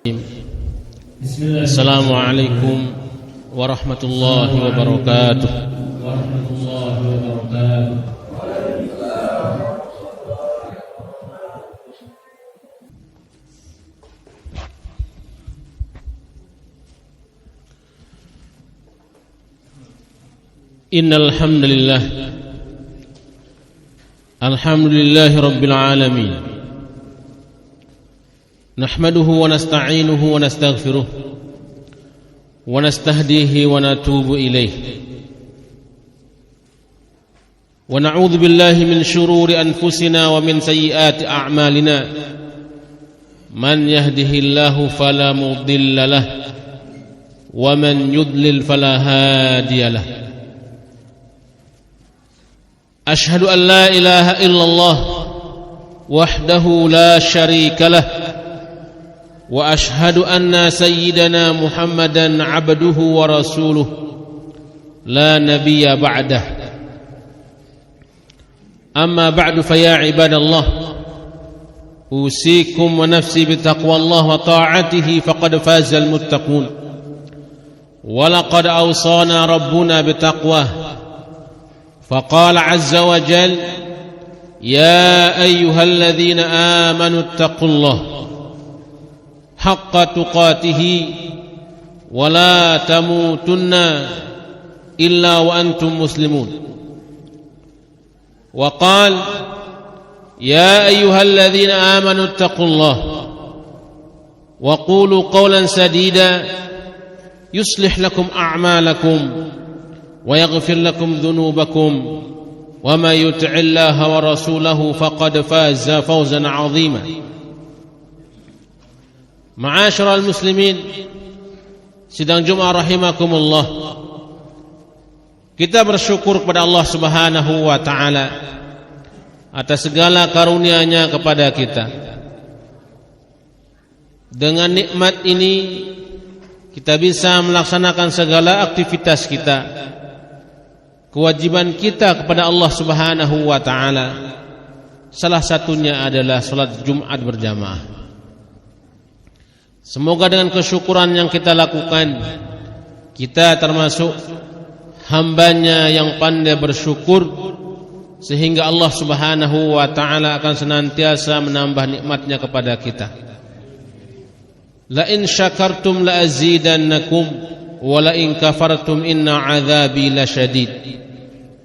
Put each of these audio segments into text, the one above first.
Assalamualaikum warahmatullahi wabarakatuh. Innal hamdalillah, alhamdulillahi rabbil alamin. Nahmaduhu wa nasta'inuhu wa nastaghfiruh wa nastahdihi wa natubu ilayh wa na'udzu billahi min shururi anfusina wa min sayyiati a'malina. Man yahdihillahu fala mudilla lah wa man yudlil fala hadiya lah. Ashhadu an la ilaha illallah wahdahu la syarika lah wa ashhadu anna sayyidana Muhammadan abduhu wa rasuluh la nabiyya ba'dah. Amma ba'du fa ya ibadallah, usikum wa nafsi bitaqwallah wa ta'atihi faqad fazal muttaqun. Wa laqad awsana rabbuna bitaqwah faqala azza wa jal ya ayyuhalladhina amanu ittaqullaha haqqa tuqatihi wa la tamutunna illa wa antum muslimun. Wa qala ya ayyuhalladhina amanu ittaqullaha wa qulu qawlan sadida yuslih lakum a'malakum wa yaghfir lakum dhunubakum wa may yuti'illaha wa rasulahu faqad faza fawzan 'azima. Ma'asyiral muslimin, sidang Jumat rahimakumullah. Kita bersyukur kepada Allah Subhanahu wa taala atas segala karunia-Nya kepada kita. Dengan nikmat ini kita bisa melaksanakan segala aktivitas kita, kewajiban kita kepada Allah Subhanahu wa taala. Salah satunya adalah salat Jumat berjamaah. Semoga dengan kesyukuran yang kita lakukan, kita termasuk hambanya yang pandai bersyukur, sehingga Allah Subhanahu wa ta'ala akan senantiasa menambah nikmatnya kepada kita. La in syakartum la azidannakum wa la in kafartum inna azabi lasyadid.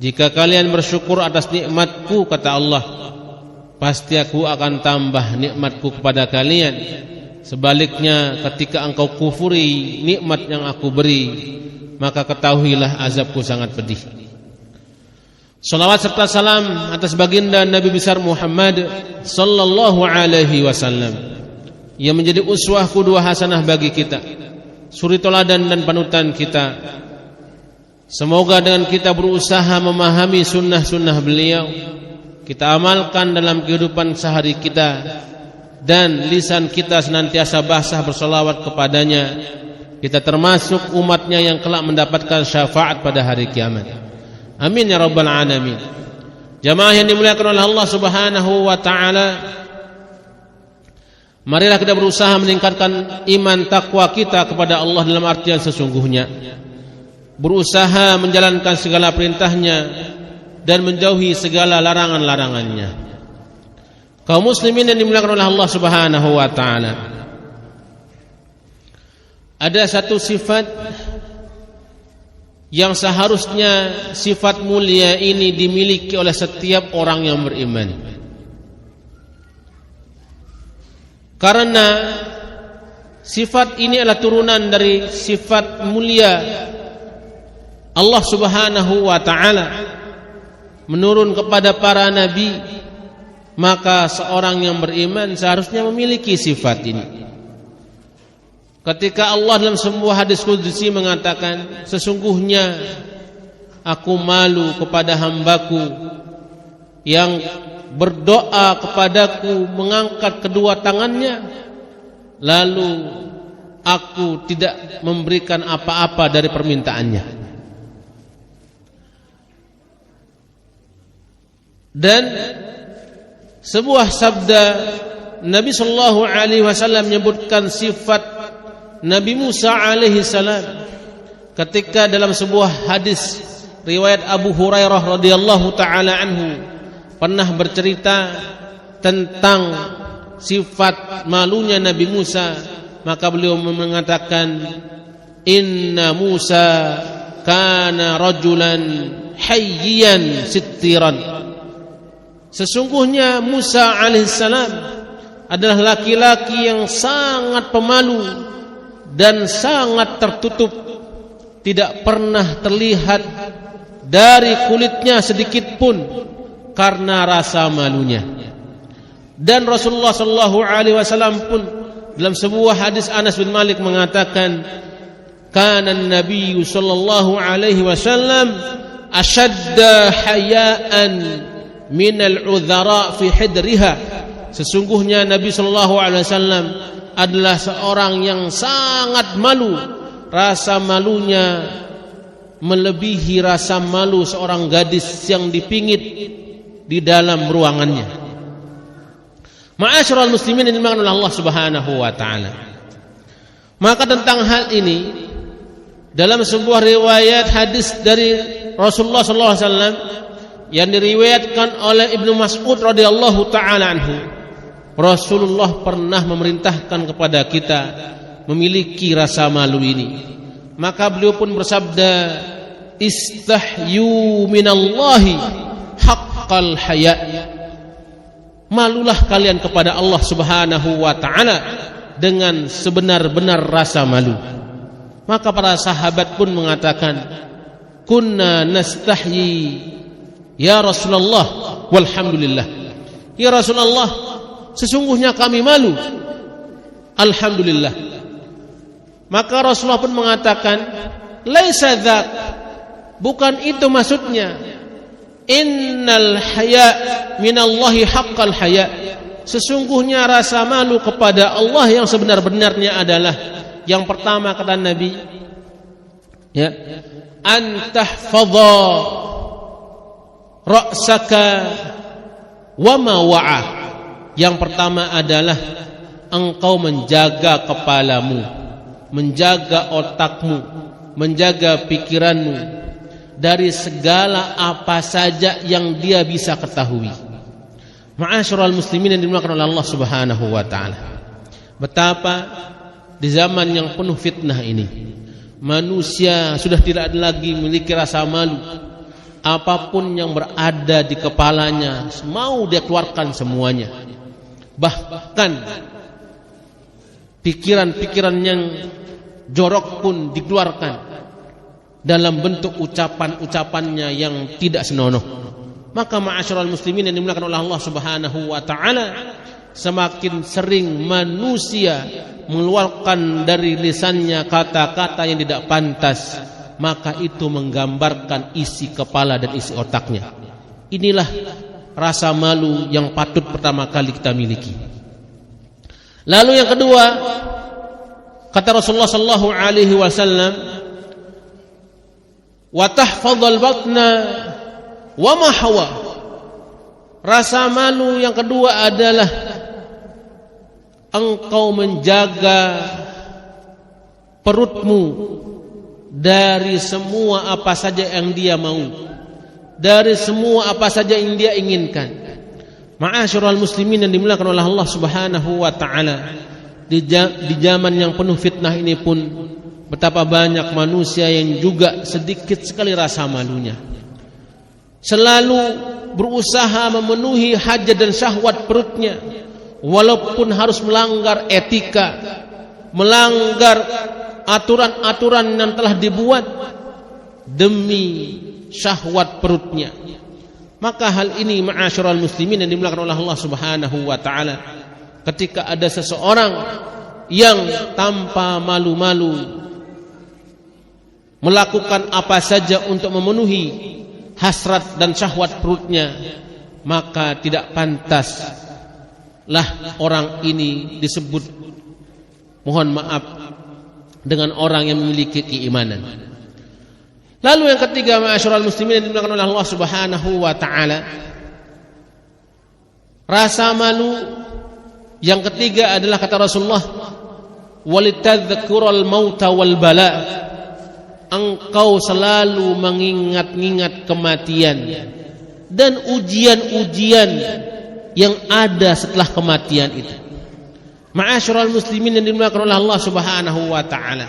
Jika kalian bersyukur atas nikmatku, kata Allah, pasti aku akan tambah nikmatku kepada kalian. Sebaliknya, ketika engkau kufuri nikmat yang aku beri, maka ketahuilah azabku sangat pedih. Salawat serta salam atas baginda Nabi besar Muhammad sallallahu alaihi wasallam yang menjadi uswah qudwah hasanah bagi kita, suri teladan dan panutan kita. Semoga dengan kita berusaha memahami sunnah-sunnah beliau, kita amalkan dalam kehidupan sehari kita, dan lisan kita senantiasa basah berselawat kepadanya, kita termasuk umatnya yang kelak mendapatkan syafaat pada hari kiamat. Amin ya rabbal alamin. Jamaah yang dimuliakan oleh Allah Subhanahu wa ta'ala, marilah kita berusaha meningkatkan iman takwa kita kepada Allah dalam artian sesungguhnya, berusaha menjalankan segala perintahnya dan menjauhi segala larangan-larangannya. Kaum muslimin yang dimuliakan oleh Allah Subhanahu wa ta'ala, ada satu sifat yang seharusnya sifat mulia ini dimiliki oleh setiap orang yang beriman. Karena sifat ini adalah turunan dari sifat mulia Allah Subhanahu wa ta'ala menurun kepada para nabi. Maka seorang yang beriman seharusnya memiliki sifat ini. Ketika Allah dalam sebuah hadis qudsi mengatakan, sesungguhnya aku malu kepada hambaku yang berdoa kepadaku mengangkat kedua tangannya, lalu aku tidak memberikan apa-apa dari permintaannya. Dan sebuah sabda Nabi sallallahu alaihi wasallam menyebutkan sifat Nabi Musa alaihi salam ketika dalam sebuah hadis riwayat Abu Hurairah radhiyallahu taala anhu pernah bercerita tentang sifat malunya Nabi Musa, maka beliau mengatakan, inna Musa kana rajulan hayyan sittiran. Sesungguhnya Musa alaihissalam adalah laki-laki yang sangat pemalu dan sangat tertutup, tidak pernah terlihat dari kulitnya sedikit pun karena rasa malunya. Dan Rasulullah sallallahu alaihi wasallam pun dalam sebuah hadis Anas bin Malik mengatakan, kana an-nabiy sallallahu alaihi wasallam ashadda hayaan min al-udhara fi hidriha. Sesungguhnya Nabi sallallahu alaihi wasallam adalah seorang yang sangat malu. Rasa malunya melebihi rasa malu seorang gadis yang dipingit di dalam ruangannya. Ma'asyiral muslimin yang dimuliakan oleh Allah Subhanahu wa taala. Maka tentang hal ini dalam sebuah riwayat hadis dari Rasulullah sallallahu alaihi wasallam yang diriwayatkan oleh Ibnu Mas'ud radhiyallahu taala anhu, Rasulullah pernah memerintahkan kepada kita memiliki rasa malu ini. Maka beliau pun bersabda, istahyu minallahi haqqal haya. Malulah kalian kepada Allah Subhanahu wa taala dengan sebenar-benar rasa malu. Maka para sahabat pun mengatakan, kunna nastahyi ya Rasulullah walhamdulillah. Ya Rasulullah, sesungguhnya kami malu, alhamdulillah. Maka Rasulullah pun mengatakan, laisa dzak, bukan itu maksudnya. Innal haya minallahi haqqal haya. Sesungguhnya rasa malu kepada Allah yang sebenar-benarnya adalah, yang pertama kata Nabi, ya, an tahfadha ra'saka wa ma wa'a. Yang pertama adalah engkau menjaga kepalamu, menjaga otakmu, menjaga pikiranmu dari segala apa saja yang dia bisa ketahui. Ma'asyiral muslimin yang dimuliakan oleh Allah Subhanahu wa taala. Betapa di zaman yang penuh fitnah ini, manusia sudah tidak lagi memiliki rasa malu. Apapun yang berada di kepalanya mau dia keluarkan semuanya. Bahkan pikiran-pikiran yang jorok pun dikeluarkan dalam bentuk ucapan-ucapannya yang tidak senonoh. Maka ma'asyiral muslimin yang dimuliakan oleh Allah Subhanahu wa taala, semakin sering manusia mengeluarkan dari lisannya kata-kata yang tidak pantas, maka itu menggambarkan isi kepala dan isi otaknya. Inilah rasa malu yang patut pertama kali kita miliki. Lalu yang kedua, kata Rasulullah sallallahu alaihi wasallam, wa tahfadhal batna wa ma hawa. Rasa malu yang kedua adalah engkau menjaga perutmu dari semua apa saja yang dia mau, dari semua apa saja yang dia inginkan. Ma'asyiral muslimin yang dimuliakan oleh Allah Subhanahu wa taala, di zaman yang penuh fitnah ini pun betapa banyak manusia yang juga sedikit sekali rasa malunya. Selalu berusaha memenuhi hajat dan syahwat perutnya, walaupun harus melanggar etika, melanggar aturan-aturan yang telah dibuat demi syahwat perutnya. Maka hal ini ma'asyiral muslimin yang dimuliakan oleh Allah Subhanahu wa taala, ketika ada seseorang yang tanpa malu-malu melakukan apa saja untuk memenuhi hasrat dan syahwat perutnya, maka tidak pantaslah orang ini disebut, mohon maaf, dengan orang yang memiliki keimanan. Lalu yang ketiga, ma'asyiral muslimin yang dimuliakan oleh Allah Subhanahu wa taala, rasa malu Yang ketiga adalah kata Rasulullah, walitadhkural mauta wal bala. Engkau selalu mengingat-ingat kematian dan ujian-ujian yang ada setelah kematian itu. Ma'asyiral muslimin yang dimuliakan oleh Allah Subhanahu wa taala.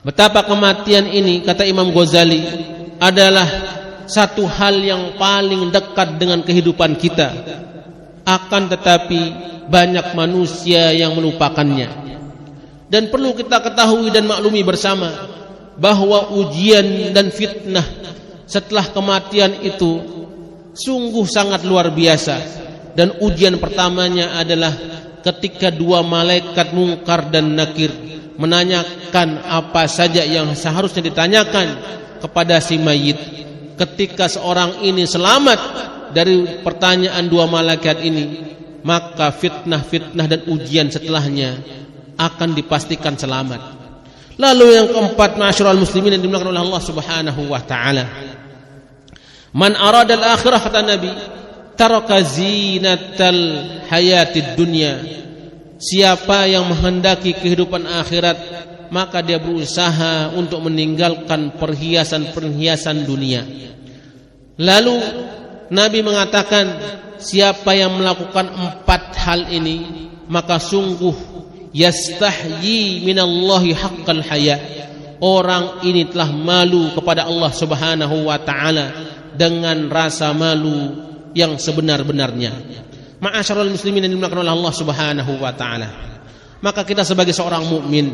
Betapa kematian ini, kata Imam Ghazali, adalah satu hal yang paling dekat dengan kehidupan kita. Akan tetapi banyak manusia yang melupakannya. Dan perlu kita ketahui dan maklumi bersama bahwa ujian dan fitnah setelah kematian itu sungguh sangat luar biasa. Dan ujian pertamanya adalah ketika dua malaikat Munkar dan Nakir menanyakan apa saja yang seharusnya ditanyakan kepada si mayit. Ketika seorang ini selamat dari pertanyaan dua malaikat ini, maka fitnah-fitnah dan ujian setelahnya akan dipastikan selamat. Lalu yang keempat, ma'asyiral muslimin yang dimuliakan oleh Allah Subhanahu wa taala, man arada al-akhirah, kata Nabi, taraka zinatal hayatid dunya. Siapa yang menghendaki kehidupan akhirat, maka dia berusaha untuk meninggalkan perhiasan-perhiasan dunia. Lalu Nabi mengatakan, siapa yang melakukan empat hal ini, maka sungguh yastahyi minallahi haqqal haya. Orang ini telah malu kepada Allah Subhanahu wa taala dengan rasa malu yang sebenar-benarnya. Ma'asyiral muslimin yang dimuliakan oleh Allah Subhanahu wa taala. Maka kita sebagai seorang mukmin,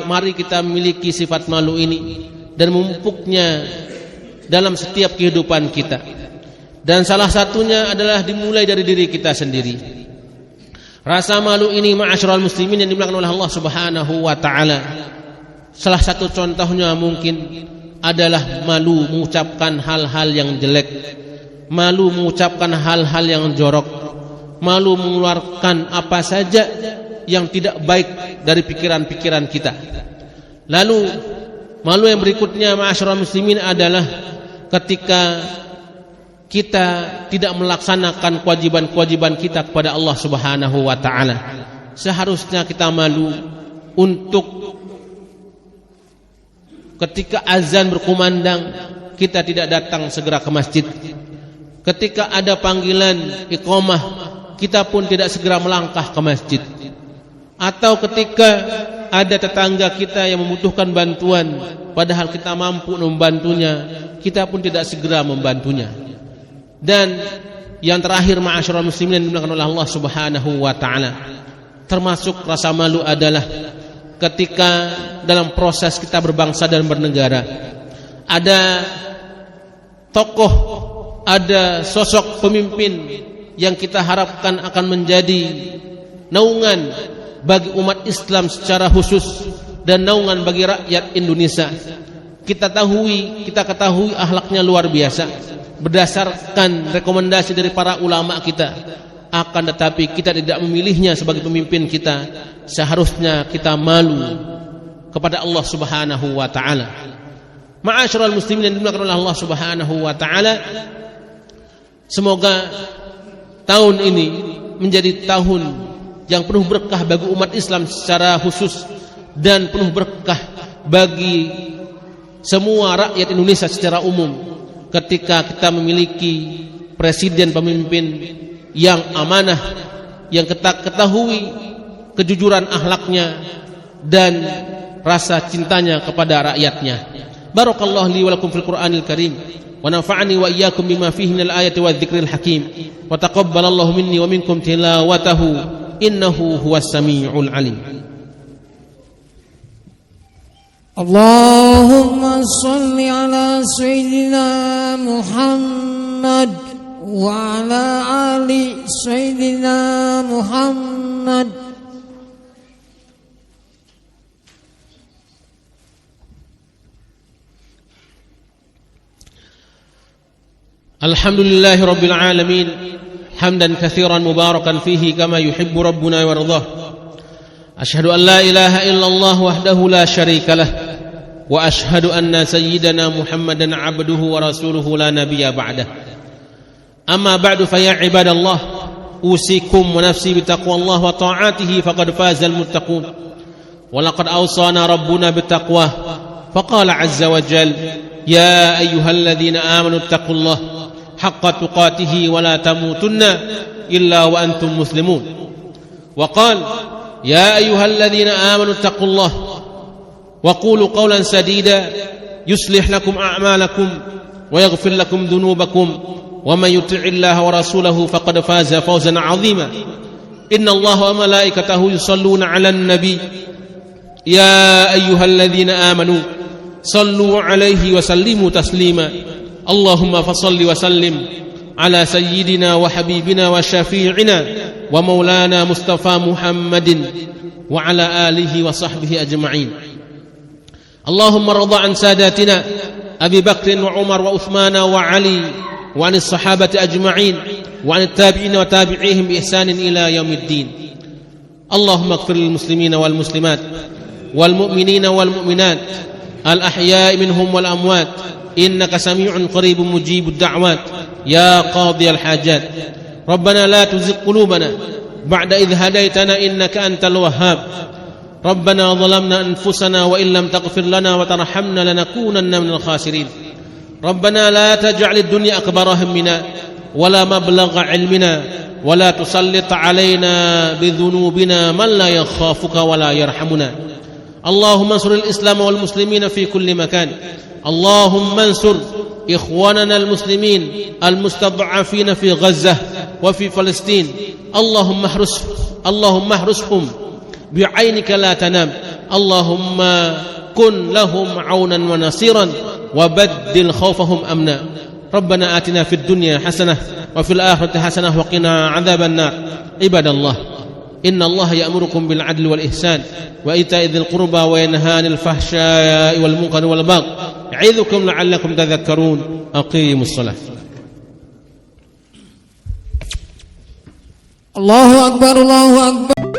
mari kita memiliki sifat malu ini dan memupuknya dalam setiap kehidupan kita. Dan salah satunya adalah dimulai dari diri kita sendiri. Rasa malu ini, ma'asyiral muslimin yang dimuliakan oleh Allah Subhanahu wa taala, salah satu contohnya mungkin adalah malu mengucapkan hal-hal yang jelek, malu mengucapkan hal-hal yang jorok, malu mengeluarkan apa saja yang tidak baik dari pikiran-pikiran kita. Lalu malu yang berikutnya, ma'asyiral muslimin, adalah ketika kita tidak melaksanakan kewajiban-kewajiban kita kepada Allah Subhanahu wa taala. Seharusnya kita malu untuk ketika azan berkumandang kita tidak datang segera ke masjid. Ketika ada panggilan iqamah kita pun tidak segera melangkah ke masjid. Atau ketika ada tetangga kita yang membutuhkan bantuan padahal kita mampu membantunya, kita pun tidak segera membantunya. Dan yang terakhir, ma'asyiral muslimin yang dimuliakan oleh Allah Subhanahu wa taala, termasuk rasa malu adalah ketika dalam proses kita berbangsa dan bernegara, ada tokoh, ada sosok pemimpin yang kita harapkan akan menjadi naungan bagi umat Islam secara khusus dan naungan bagi rakyat Indonesia. Kita ketahui akhlaknya luar biasa berdasarkan rekomendasi dari para ulama kita. Akan tetapi kita tidak memilihnya sebagai pemimpin kita. Seharusnya kita malu kepada Allah Subhanahu wa taala. Ma'asyiral muslimin yang dimuliakan oleh Allah Subhanahu wa taala, semoga tahun ini menjadi tahun yang penuh berkah bagi umat Islam secara khusus dan penuh berkah bagi semua rakyat Indonesia secara umum. Ketika kita memiliki presiden pemimpin yang amanah, yang kita ketahui kejujuran akhlaknya dan rasa cintanya kepada rakyatnya. Barakallahu li wa lakum fil Qur'anil Karim wa nafa'ani wa iyyakum bima fihi minal ayati wadh-dhikril hakim wa taqabbalallahu minni wa minkum tilawatahu innahu huwas samiul alim. Allahumma salli ala sayyidina Muhammad wa ala ali sayyidina Muhammad. Alhamdulillahi rabbil alamin, hamdan katsiran mubarakan fihi kama yuhibbu rabbuna wa yardah. Asyhadu an la ilaha illallah wahdahu la syarika lah wa asyhadu anna sayyidana Muhammadan abduhu wa rasuluhu la nabiyya ba'dah. Amma ba'du fa ya ibadallah أوصيكم ونفسي بتقوى الله وطاعته فقد فاز المتقون ولقد أوصانا ربنا بالتقوى فقال عز وجل يا أيها الذين آمنوا اتقوا الله حق تقاته ولا تموتن إلا وأنتم مسلمون وقال يا أيها الذين آمنوا اتقوا الله وقولوا قولا سديدا يصلح لكم أعمالكم ويغفر لكم ذنوبكم ومن يطع الله ورسوله فقد فاز فوزا عظيما إن الله وملائكته يصلون على النبي يا أيها الذين آمنوا صلوا عليه وسلموا تسليما اللهم فصل وسلم على سيدنا وحبيبنا وشفيعنا ومولانا مصطفى محمد وعلى آله وصحبه أجمعين اللهم ارض عن ساداتنا أبي بكر وعمر وعثمان وعلي وعن الصحابة أجمعين وعن التابعين وتابعيهم بإحسان إلى يوم الدين اللهم اغفر للمسلمين والمسلمات والمؤمنين والمؤمنات الأحياء منهم والأموات إنك سميع قريب مجيب الدعوات يا قاضي الحاجات ربنا لا تزغ قلوبنا بعد إذ هديتنا إنك أنت الوهاب ربنا ظلمنا أنفسنا وإن لم تغفر لنا وترحمنا لنكونن من الخاسرين ربنا لا تجعل الدنيا أكبر همنا ولا مبلغ علمنا ولا تسلط علينا بذنوبنا من لا يخافك ولا يرحمنا اللهم انصر الإسلام والمسلمين في كل مكان اللهم انصر إخواننا المسلمين المستضعفين في غزة وفي فلسطين اللهم احرسهم بعينك لا تنام اللهم كن لهم عونا ونصيرا وبدل خوفهم أمنا ربنا آتنا في الدنيا حسنة وفي الآخرة حسنة وقنا عذاب النار عباد الله إن الله يأمركم بالعدل والإحسان وإيتاء ذي القربى وينهى عن الفحشاء والمنكر والبغي يعظكم لعلكم تذكرون أقيموا الصلاة الله أكبر الله أكبر